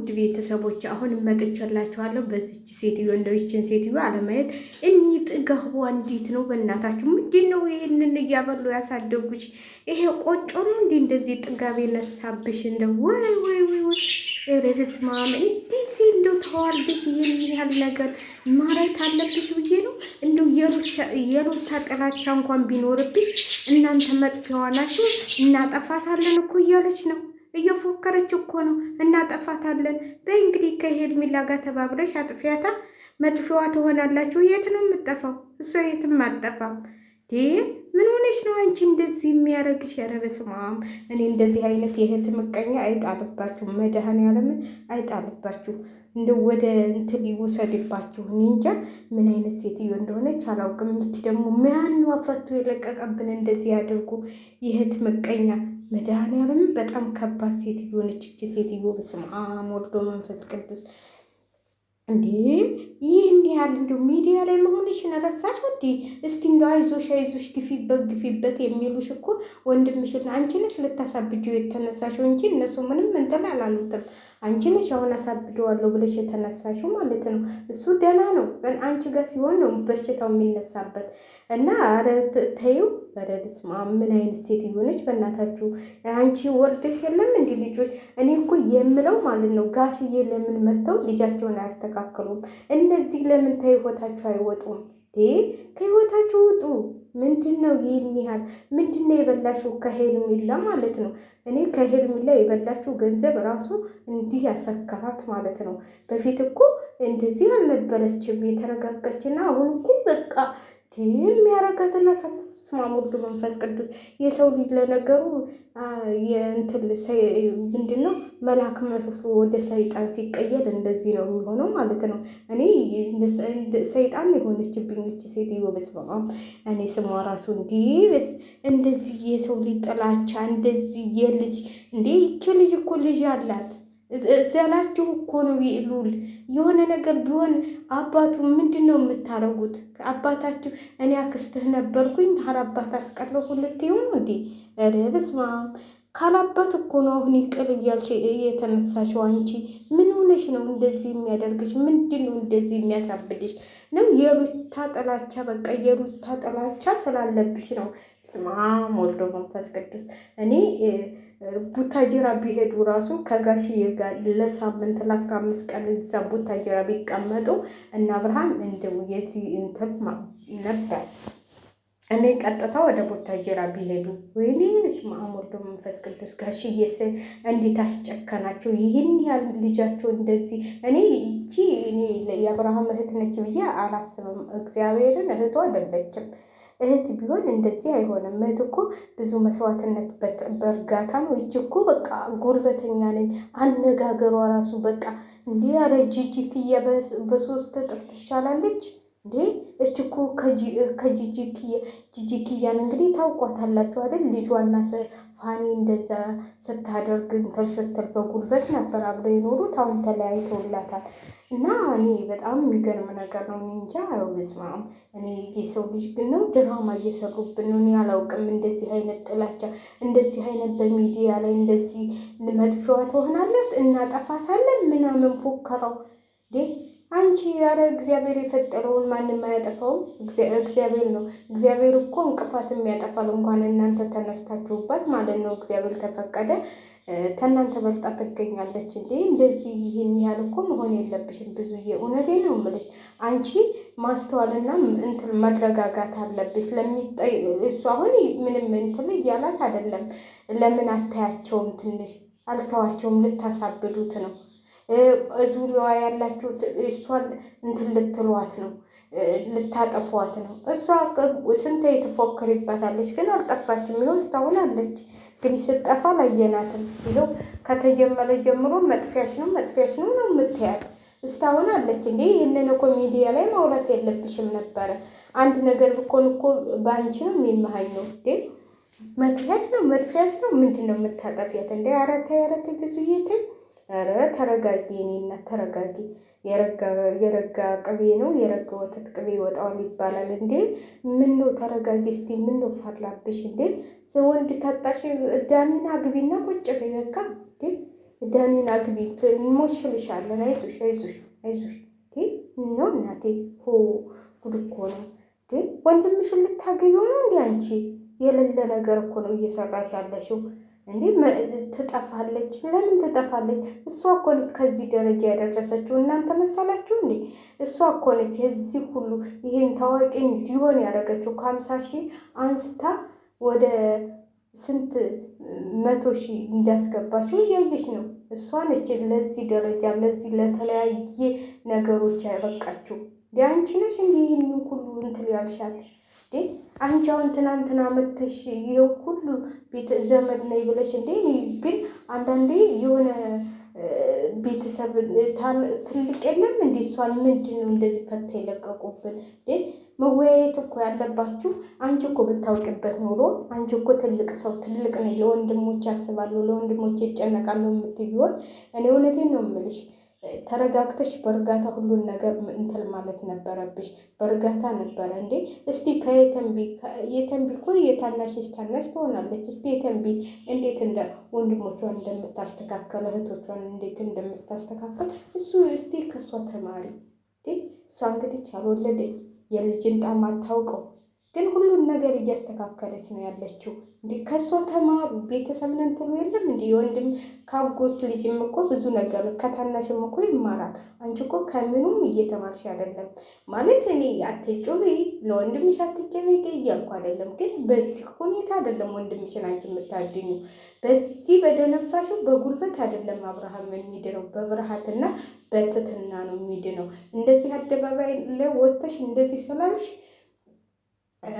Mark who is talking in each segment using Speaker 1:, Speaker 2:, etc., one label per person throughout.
Speaker 1: ውድ ቤተሰቦች አሁን መጥቻላችኋለሁ። በዚች ሴትዮ እንደው ይችን ሴትዮ አለማየት እኒ ጥጋቡ እንዴት ነው? በእናታችሁ ምንድን ነው ይሄንን እያበሉ ያሳደጉች? ይሄ ቆጮ ነው እንዴ? እንደዚህ ጥጋብ የነሳብሽ እንደው ወይ ወይ ወይ ወይ ረበስ ማም እንደዚህ እንደው ተዋልደሽ ይሄን ያህል ነገር ማለት አለብሽ ብዬ ነው። እንደው የሩታ ጥላቻ እንኳን ቢኖርብሽ እናንተ መጥፊያዋ ናችሁ። እናጠፋታለን እኮ እያለች ነው እየፎከረች እኮ ነው። እናጠፋታለን በይ እንግዲህ ከሄርሜላ ጋር ተባብረሽ አጥፊያታ። መጥፊያዋ ትሆናላችሁ። የት ነው የምጠፋው? እሷ የትም አጠፋም። ምን ሆነሽ ነው አንቺ እንደዚህ የሚያደርግሽ? ኧረ በስመ አብ። እኔ እንደዚህ አይነት የእህት ምቀኛ አይጣልባችሁ፣ መድኃኒዓለምን አይጣልባችሁ። እንደው ወደ እንትን ይውሰድባችሁ። እኔ እንጃ ምን አይነት ሴትዮ እንደሆነች አላውቅም። ይቺ ደግሞ ማን ፈቶ የለቀቀብን እንደዚህ ያደርጉ የእህት ምቀኛ መድኃኒዓለም በጣም ከባድ ሴትዮ ነች እቺ ሴትዮ። በስመ አብ ወልዶ መንፈስ ቅዱስ። እንዴ ይህን ያህል እንደው ሚዲያ ላይ መሆንሽን ረሳሽ እንዴ? እስቲ እንደው አይዞሽ ግፊበት የሚሉሽ እኮ ወንድምሽና አንቺ ነሽ ልታሳብጂው የተነሳሽው እንጂ እነሱ ምንም እንትን አላሉትም። አንቺ ነሽ አሁን አሳብደዋለሁ ብለሽ የተነሳሽው ማለት ነው። እሱ ደህና ነው፣ ግን አንቺ ጋር ሲሆን ነው በሽታው የሚነሳበት። እና ኧረ ተይው። ኧረ በስመ አብ ምን አይነት ሴት ሆነች በእናታችሁ። አንቺ ወርደሽ የለም እንዲ ልጆች። እኔ እኮ የምለው ማለት ነው ጋሽዬ ለምን መጥተው ልጃቸውን አያስተካክሉም? እነዚህ ለምን ከህይወታችሁ አይወጡም? ከህይወታችሁ ውጡ። ምንድን ነው ይህን ያህል? ምንድን ነው የበላችሁ ከሄርሜላ ማለት ነው? እኔ ከሄርሜላ የበላችሁ ገንዘብ ራሱ እንዲህ ያሰከራት ማለት ነው። በፊት እኮ እንደዚህ አልነበረችም የተረጋጋችና፣ አሁን እኮ በቃ የሚያረጋትና ስማሙርዱ መንፈስ ቅዱስ። የሰው ልጅ ለነገሩ የእንትን ምንድን ነው መልአክ መስሎ ወደ ሰይጣን ሲቀየር እንደዚህ ነው የሚሆነው ማለት ነው። እኔ ሰይጣን የሆነችብኝ እቺ ሴትዮ በስመ አብ። እኔ ስሟ ራሱ እንደዚህ የሰው ልጅ ጥላቻ እንደዚህ የልጅ እንዴ ይቺ ልጅ እኮ ልጅ አላት። ዘላችሁ እኮ ነው ይሉል የሆነ ነገር ቢሆን አባቱ ምንድን ነው የምታረጉት? አባታችሁ እኔ አክስትህ ነበርኩኝ ካላባት አስቀረሁ ልትይው እንዴ? ኧረ በስመ አብ። ካላባት እኮ ነው አሁን ይቅር እያልሽ የተነሳሽው። አንቺ ምን ሆነሽ ነው እንደዚህ የሚያደርግሽ? ምንድን ነው እንደዚህ የሚያሳብድሽ ነው? የሩታ ጥላቻ፣ በቃ የሩታ ጥላቻ ስላለብሽ ነው። በስመ አብ ወልዶ መንፈስ ቅዱስ። እኔ ቡታጅራ ቢሄዱ ራሱ ከጋሽዬ ጋር ለሳምንት ለ15 ቀን እዛ ቡታጅራ ቢቀመጡ እና አብርሃም እንደው የዚህ እንትን ነበር። እኔ ቀጥታ ወደ ቡታጅራ ቢሄዱ ወይኔ በስመ አብ ወልዶ መንፈስ ቅዱስ። ጋሽዬስ እንዴት አስጨከናቸው? ይህን ያህል ልጃቸው እንደዚህ። እኔ ይቺ የአብርሃም እህት ነች ብዬ አላስብም። እግዚአብሔርን እህቱ አይደለችም። እህት ቢሆን እንደዚህ አይሆንም። እህት እኮ ብዙ መስዋዕትነት በእርጋታ ነው። ይች እኮ በቃ ጉልበተኛ ነኝ። አነጋገሯ ራሱ በቃ እንዲ ያለ ጂጂክያ በ3 እጥፍ ትሻላለች እንዴ! እች እኮ ጂጂክያን እንግዲህ ታውቋታላችሁ አይደል? ልጇና ፋኒ እንደዛ ስታደርግ እንትን ስትል በጉልበት ነበር አብረው የኖሩት። አሁን ተለያይተውላታል። እና እኔ በጣም የሚገርም ነገር ነው። እንጃ በስመ አብ። እኔ የሰው ልጅ ግን ነው ድራማ እየሰሩብን ነው። እኔ አላውቅም። እንደዚህ አይነት ጥላቻ፣ እንደዚህ አይነት በሚዲያ ላይ እንደዚህ መጥፊያዋ ትሆናለት፣ እናጠፋታለን ምናምን ፎከራው አንቺ ያረ እግዚአብሔር የፈጠረውን ማንም አያጠፋውም። እግዚአብሔር ነው። እግዚአብሔር እኮ እንቅፋትም ያጠፋል። እንኳን እናንተ ተነስታችሁባት ማለት ነው። እግዚአብሔር ተፈቀደ ከእናንተ በልጣ ትገኛለች እንዴ! እንደዚህ ይህን ያህል እኮ መሆን የለብሽም ብዙዬ። እውነቴ ነው የምልሽ። አንቺ ማስተዋልና እንትን መረጋጋት አለብሽ። እሱ አሁን ምንም እንትን እያላት አይደለም። ለምን አታያቸውም? ትንሽ አልተዋቸውም። ልታሳብዱት ነው። ዙሪያዋ ያላችሁት እሷን እንትን ልትሏት ነው፣ ልታጠፏት ነው። እሷ ስንት ትፎክሪባታለች፣ ግን አልጠፋችም። ይኸው እስካሁን አለች። ግን ስጠፋ ላየናትም። ይኸው ከተጀመረ ጀምሮ መጥፊያሽ ነው ነው የምትያት። እስካሁን አለች። እንዴ ይህንን እኮ ሚዲያ ላይ ማውራት የለብሽም ነበረ። አንድ ነገር ብኮን እኮ በአንቺ ነው የሚመሃኘው። መጥፊያሽ ነው ምንድን ነው የምታጠፊያት? እንደ አረተ ብዙ የትን ኧረ ተረጋጊ፣ እኔ እናት ተረጋጊ። የረጋ ቅቤ ነው የረጋ ወተት ቅቤ ይወጣዋል ይባላል እንዴ። ምን ነው ተረጋጊ እስቲ። ምን ነው ፈላብሽ እንዴ? ወንድ ታጣሽ? ዳኒና ግቢና ቁጭ በይ በቃ እንዴ። ዳኒን አግቢ እንሞሽልሻለን። አይዞሽ አይዞሽ አይዞሽ ነው እናቴ። ሆ ጉድ እኮ ነው። ወንድምሽን ልታገቢው ነው እንዲ? አንቺ የሌለ ነገር እኮ ነው እየሰራሽ ያለሽው። እንዴ ትጠፋለች። ለምን ትጠፋለች? እሷ እኮ ነች ከዚህ ደረጃ ያደረሰችው። እናንተ መሰላችሁ እንዴ? እሷ እኮ ነች የዚህ ሁሉ ይህን ታዋቂ እንዲሆን ያደረገችው። ከ50,000 አንስታ ወደ ስንት 100,000 እንዳስገባችው እያየች ነው። እሷ ነች ለዚህ ደረጃ ለዚህ ለተለያየ ነገሮች ያበቃችው። አንቺ ነሽ እንዲ ይህን ሁሉ እንትን ያልሻት። አንቺ አሁን ትናንትና መተሽ ይኸው ሁሉ ቤተ ዘመድ ነኝ ብለሽ እንዴ። ግን አንዳንዴ የሆነ ቤተሰብ ትልቅ የለም እንዴ? እሷን ምንድን ነው እንደዚህ ፈታ የለቀቁብን? መወያየት እኮ ያለባችሁ። አንቺ እኮ ብታውቂበት ኖሮ አንቺ እኮ ትልቅ ሰው ትልቅ ነኝ፣ ለወንድሞች ያስባለሁ፣ ለወንድሞች ይጨነቃለሁ የምትይ ቢሆን እኔ እውነቴን ነው የምልሽ ተረጋግተሽ በእርጋታ ሁሉን ነገር እንትን ማለት ነበረብሽ። በእርጋታ ነበረ እንዴ። እስቲ ከየተንቢ እኮ የታናሽሽ ታናሽ ትሆናለች። እስቲ የተንቢ እንዴት እንደ ወንድሞቿን እንደምታስተካከል እህቶቿን እንዴት እንደምታስተካከል እሱ እስቲ ከእሷ ተማሪ። እሷ እንግዲህ ካልወለደች የልጅን ጣም አታውቀው፣ ግን ሁሉን ነገር እያስተካከለች ነው ያለችው። እንዲ ከእሷ ተማሩ። ቤተሰብ ነን ትሉ የለም እንዲ የወንድም ካጎች ልጅም እኮ ብዙ ነገር ከታናሽም እኮ ይማራል። አንቺ እኮ ከምኑም እየተማርሽ አይደለም ማለት። እኔ አትጮሂ ለወንድምሽ አትጨነቂ እያልኩ አይደለም፣ ግን በዚህ ሁኔታ አይደለም ወንድምሽን አንቺ የምታድኙ። በዚህ በደነፋሽው በጉልበት አይደለም አብርሃም የሚድነው፣ በብርሃትና በትትና ነው የሚድነው። እንደዚህ አደባባይ ላይ ወጥተሽ እንደዚህ ስላልሽ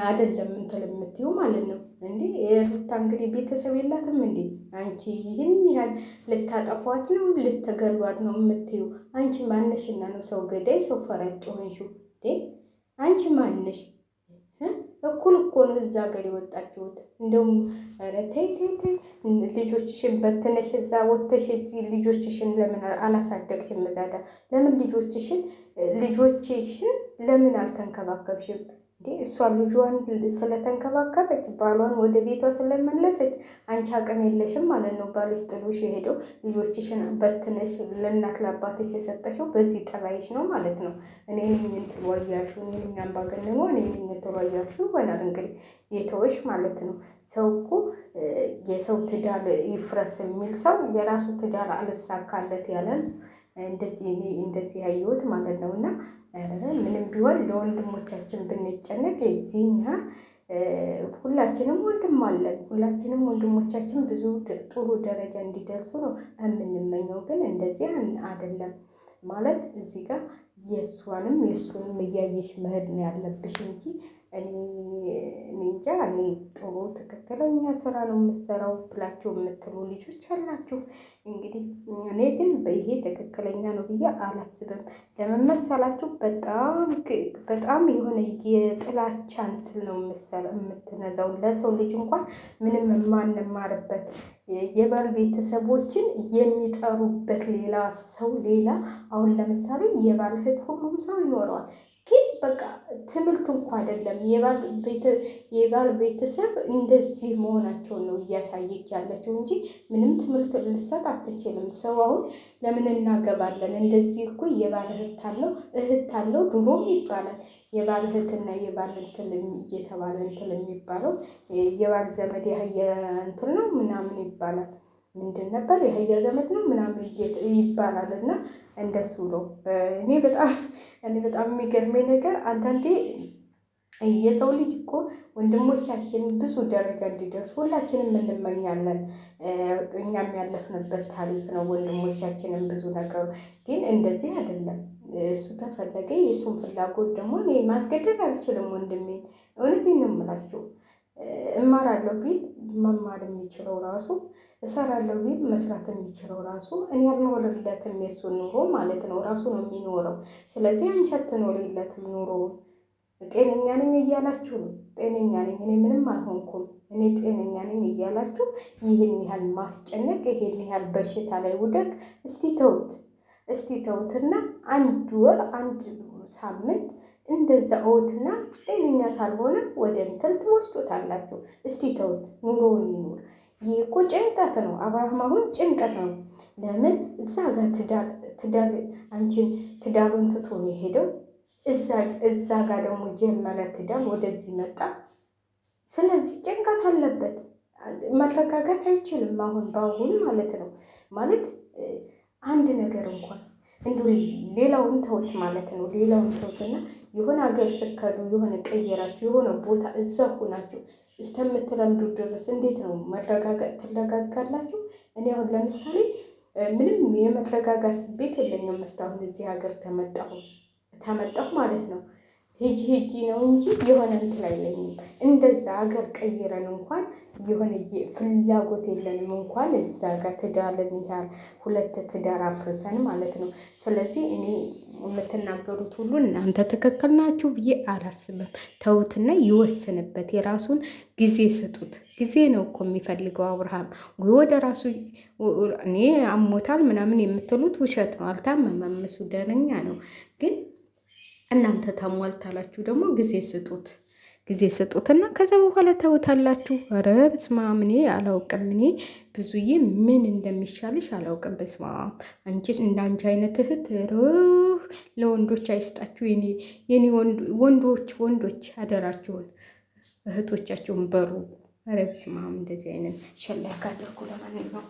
Speaker 1: አይደለም እንትን የምትይው ማለት ነው። እንዴ ሩታ እንግዲህ ቤተሰብ የላትም እንዴ? አንቺ ይህን ያህል ልታጠፏት ነው ልትገሏት ነው የምትይው? አንቺ ማነሽና ነው ሰው ገዳይ ሰው ፈራጭ ሆንሽው? አንቺ ማነሽ? እኩል እኮ ነው እዛ ሀገር የወጣችሁት። እንደውም ተይ ተይ ተይ፣ ልጆችሽን በትነሽ እዛ ወጥተሽ ልጆችሽን ለምን አላሳደግሽም? እዛዳ ለምን ልጆችሽን ለምን አልተንከባከብሽም? እሷ ልጇን ስለተንከባከበች ባሏን ወደ ቤቷ ስለመለሰች አንቺ አቅም የለሽም ማለት ነው። ባልሽ ጥሎሽ የሄደው ልጆችሽን በትነሽ ለእናት ለአባትሽ የሰጠሽው በዚህ ጠባይሽ ነው ማለት ነው። እኔ ነኝ እንትሉ አያልሽው፣ እኔ ነኝ አምባገነኗ፣ እኔ ነኝ እንትሉ አያልሽው ይሆናል እንግዲህ የተወሽ ማለት ነው። ሰው እኮ የሰው ትዳር ይፍረስ የሚል ሰው የራሱ ትዳር አልሳካለት ያለን እንደዚህ ያየሁት ማለት ነው። እና ምንም ቢሆን ለወንድሞቻችን ብንጨነቅ የዚህኛ ሁላችንም ወንድም አለን። ሁላችንም ወንድሞቻችን ብዙ ጥሩ ደረጃ እንዲደርሱ ነው የምንመኘው። ግን እንደዚህ አይደለም ማለት እዚህ ጋር የእሱንም እያየሽ መሄድ ነው ያለብሽ እንጂ እኔ እንጃ። እኔ ጥሩ ትክክለኛ ስራ ነው የምሰራው ብላችሁ የምትሉ ልጆች አላችሁ። እንግዲህ እኔ ግን ይሄ ትክክለኛ ነው ብዬ አላስብም። ለምን መሰላችሁ? በጣም የሆነ የጥላቻ እንትን ነው የምትነዛው። ለሰው ልጅ እንኳን ምንም የማንማርበት የባል ቤተሰቦችን የሚጠሩበት ሌላ ሰው ሌላ አሁን ለምሳሌ የባል እህት ሁሉም ሰው ይኖረዋል። ግን በቃ ትምህርት እንኳ አይደለም የባል ቤተሰብ እንደዚህ መሆናቸውን ነው እያሳየች ያለችው እንጂ ምንም ትምህርት ልሰጥ አትችልም። ሰው አሁን ለምን እናገባለን እንደዚህ እኮ የባል እህት አለው ድሮም ይባላል። የባል እህትና የባል እንትን እየተባለ እንትን የሚባለው የባል ዘመድ ያህየ እንትን ነው ምናምን ይባላል። ምንድን ነበር የህያ ገመድ ነው ምናምን ይባላል። እና እንደሱ ነው። እኔ በጣም የሚገርመኝ ነገር አንዳንዴ የሰው ልጅ እኮ ወንድሞቻችን ብዙ ደረጃ እንዲደርሱ ሁላችንም እንመኛለን። እኛም ያለፍንበት ታሪክ ነው። ወንድሞቻችንም ብዙ ነገሩ ግን እንደዚህ አይደለም። እሱ ተፈለገ የእሱን ፍላጎት ደግሞ እኔ ማስገደድ አልችልም። ወንድሜን እውነቴን ነው የምላችሁ። እማራለሁ ቢል መማር የሚችለው ራሱ፣ እሰራለሁ ቢል መስራት የሚችለው ራሱ። እኔ አልኖርለትም የሱን ኑሮ ማለት ነው። ራሱ ነው የሚኖረው። ስለዚህ አንቺ አትኖሪለትም ኑሮውን። ጤነኛ ነኝ እያላችሁ ነው። ጤነኛ ነኝ እኔ ምንም አልሆንኩም እኔ ጤነኛ ነኝ እያላችሁ ይህን ያህል ማስጨነቅ፣ ይህን ያህል በሽታ ላይ ውደቅ። እስቲ ተውትና አንድ ወር አንድ ሳምንት እንደዛ ኦትና ጤነኛ ካልሆነ ወደ እንትን ትወስዱታላችሁ። እስቲ ተውት፣ ኑሮውን ይኑር። ይህ እኮ ጭንቀት ነው። አብርሃም አሁን ጭንቀት ነው። ለምን እዛ ጋር ትዳር አንቺን ትዳሩን ትቶ ነው የሄደው። እዛ ጋር ደግሞ ጀመረ ትዳር፣ ወደዚህ መጣ። ስለዚህ ጭንቀት አለበት። መረጋጋት አይችልም። አሁን በአሁን ማለት ነው ማለት አንድ ነገር እንኳን እንዲሁ ሌላውን ተውት ማለት ነው። ሌላውን ተውትና የሆነ ሀገር ስከዱ የሆነ ቀየራችሁ የሆነ ቦታ እዛ ሁናችሁ እስከምትለምዱ ድረስ እንዴት ነው መረጋጋት ትረጋጋላችሁ? እኔ አሁን ለምሳሌ ምንም የመረጋጋት ቤት የለኝም እስካሁን እዚህ ሀገር ተመጣሁ ማለት ነው። ሂጂ ነው እንጂ የሆነ እንትን አይለኝም። እንደዛ ሀገር ቀይረን እንኳን የሆነ ፍላጎት የለንም እንኳን እዛ ጋር ትዳርን ያህል ሁለት ትዳር አፍርሰን ማለት ነው። ስለዚህ እኔ የምትናገሩት ሁሉ እናንተ ትክክል ናችሁ ብዬ አላስብም። ተውትና ይወስንበት፣ የራሱን ጊዜ ስጡት። ጊዜ ነው እኮ የሚፈልገው አብርሃም። ወደ ራሱ እኔ አሞታል ምናምን የምትሉት ውሸት ነው። አልታመመም፣ እሱ ደህነኛ ነው። ግን እናንተ ታሟልታላችሁ ደግሞ ጊዜ ስጡትና ከዛ በኋላ ተውታላችሁ። ኧረ በስመ አብ እኔ አላውቅም። እኔ ብዙዬ ምን እንደሚሻልሽ አላውቅም። በስመ አብ አንቺ እንዳንቺ አይነት እህት ለወንዶች አይስጣችሁ። የኔ ወንዶች አደራችሁን እህቶቻችሁን በሩ። ኧረ በስመ አብ እንደዚህ አይነት ሸላካ አድርጉ። ለማንኛውም